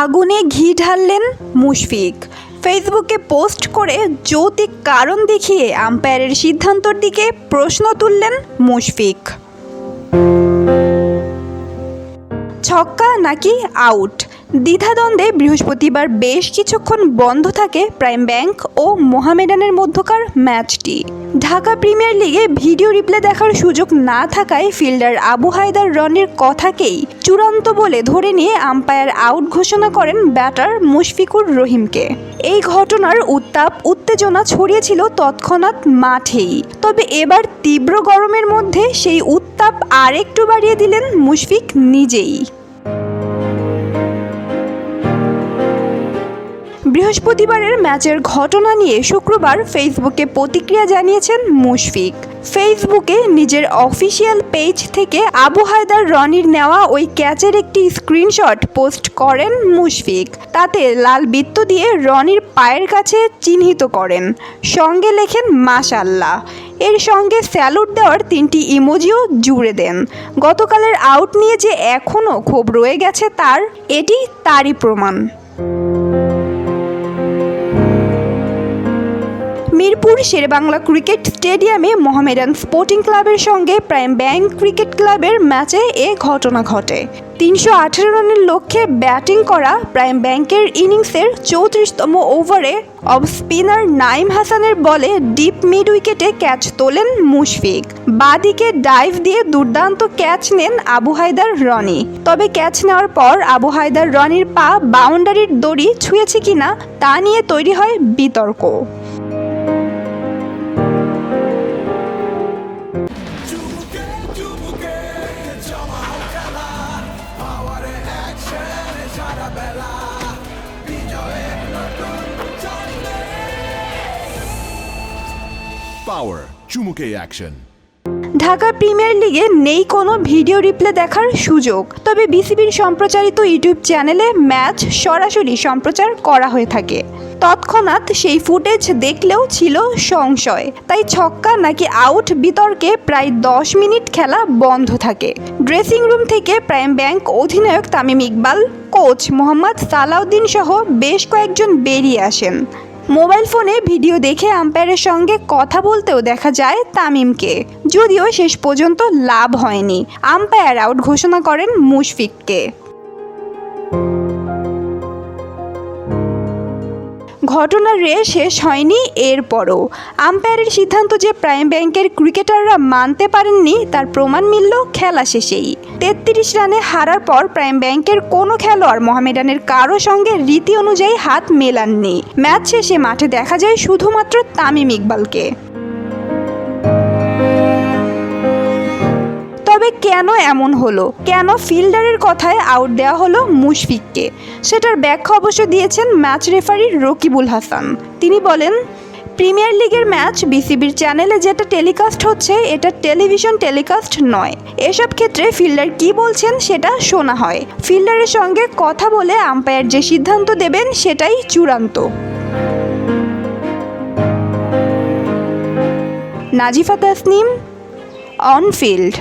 আগুনে ঘি ঢাললেন মুশফিক। ফেসবুকে পোস্ট করে যৌক্তিক কারণ দেখিয়ে আম্পায়ারের সিদ্ধান্তের দিকে প্রশ্ন তুললেন মুশফিক। ছক্কা নাকি আউট, দ্বিধাদ্বন্দ্বে বৃহস্পতিবার বেশ কিছুক্ষণ বন্ধ থাকে প্রাইম ব্যাংক ও মোহামেডানের মধ্যকার ম্যাচটি। ঢাকা প্রিমিয়ার লিগে ভিডিও রিপ্লে দেখার সুযোগ না থাকায় ফিল্ডার আবু হায়দার রনির কথাকেই চূড়ান্ত বলে ধরে নিয়ে আম্পায়ার আউট ঘোষণা করেন ব্যাটার মুশফিকুর রহিমকে। এই ঘটনার উত্তাপ উত্তেজনা ছড়িয়েছিল তৎক্ষণাৎ মাঠেই, তবে এবার তীব্র গরমের মধ্যে সেই উত্তাপ আরেকটু বাড়িয়ে দিলেন মুশফিক নিজেই। বৃহস্পতিবারের ম্যাচের ঘটনা নিয়ে শুক্রবার ফেসবুকে প্রতিক্রিয়া জানিয়েছেন মুশফিক। ফেসবুকে নিজের অফিসিয়াল পেজ থেকে আবু হায়দার রনির নেওয়া ওই ক্যাচের একটি স্ক্রিনশট পোস্ট করেন মুশফিক। তাতে লাল বৃত্ত দিয়ে রনির পায়ের কাছে চিহ্নিত করেন, সঙ্গে লেখেন মাশাআল্লাহ। এর সঙ্গে স্যালুট দেওয়ার 3টি ইমোজিও জুড়ে দেন। গতকালের আউট নিয়ে যে এখনও ক্ষোভ রয়ে গেছে এটি তারই প্রমাণ। মিরপুর শেরেবাংলা ক্রিকেট স্টেডিয়ামে মোহামেডান স্পোর্টিং ক্লাবের সঙ্গে প্রাইম ব্যাংক ক্রিকেট ক্লাবের ম্যাচে এ ঘটনা ঘটে। 318 রানের লক্ষ্যে ব্যাটিং করা প্রাইম ব্যাংকের ইনিংসের 34তম ওভারে অফ স্পিনার নাইম হাসানের বলে ডিপ মিড উইকেটে ক্যাচ তোলেন মুশফিক। বাঁদিকে ডাইভ দিয়ে দুর্দান্ত ক্যাচ নেন আবু হায়দার রনি। তবে ক্যাচ নেওয়ার পর আবু হায়দার রনির পা বাউন্ডারির দড়ি ছুঁয়েছে কিনা তা নিয়ে তৈরি হয় বিতর্ক। Power, চুমুকে অ্যাকশন। ঢাকা প্রিমিয়ার লিগে নেই কোনো ভিডিও রিপ্লে দেখার সুযোগ, তবে বিসিবির সম্প্রচারিত ইউটিউব চ্যানেলে ম্যাচ সরাসরি সম্প্রচার করা হয়ে থাকে। তৎক্ষণাৎ সেই ফুটেজ দেখলেও ছিল সংশয়, তাই ছক্কা নাকি আউট বিতর্কে প্রায় 10 মিনিট খেলা বন্ধ থাকে। ড্রেসিং রুম থেকে প্রাইম ব্যাংক অধিনায়ক তামিম ইকবাল, কোচ মোহাম্মদ সালাউদ্দিন সহ বেশ কয়েকজন বেরিয়ে আসেন। মোবাইল ফোনে ভিডিও দেখে আম্পায়ারের সঙ্গে কথা বলতেও দেখা যায় তামিমকে, যদিও শেষ পর্যন্ত লাভ হয়নি। আম্পায়ার আউট ঘোষণা করেন মুশফিককে। ঘটনার রেশ শেষ হয়নি এরপরও। আম্পায়ারের সিদ্ধান্ত যে প্রাইম ব্যাংকের ক্রিকেটাররা মানতে পারেননি তার প্রমাণ মিলল খেলা শেষেই। 33 রানে হারার পর প্রাইম ব্যাংকের কোনো খেলোয়াড় মোহামেডানের কারো সঙ্গে রীতি অনুযায়ী হাত মেলাননি। ম্যাচ শেষে মাঠে দেখা যায় শুধুমাত্র তামিম ইকবালকে। তবে কেন এমন হলো, কেন ফিল্ডারের কথায় আউট দেওয়া হলো মুশফিককে, সেটার ব্যাখ্যা অবশ্য দিয়েছেন ম্যাচ রেফারি রকিবুল হাসান। তিনি বলেন, প্রিমিয়ার লিগের ম্যাচ বিসিবির চ্যানেলে যেটা টেলিকাস্ট হচ্ছে এটা টেলিভিশন টেলিকাস্ট নয়। এসব ক্ষেত্রে ফিল্ডার কি বলছেন সেটা শোনা হয়। ফিল্ডারের সঙ্গে কথা বলে আম্পায়ার যে সিদ্ধান্ত দেবেন সেটাই চূড়ান্ত। Nazifa Tasnim, on field.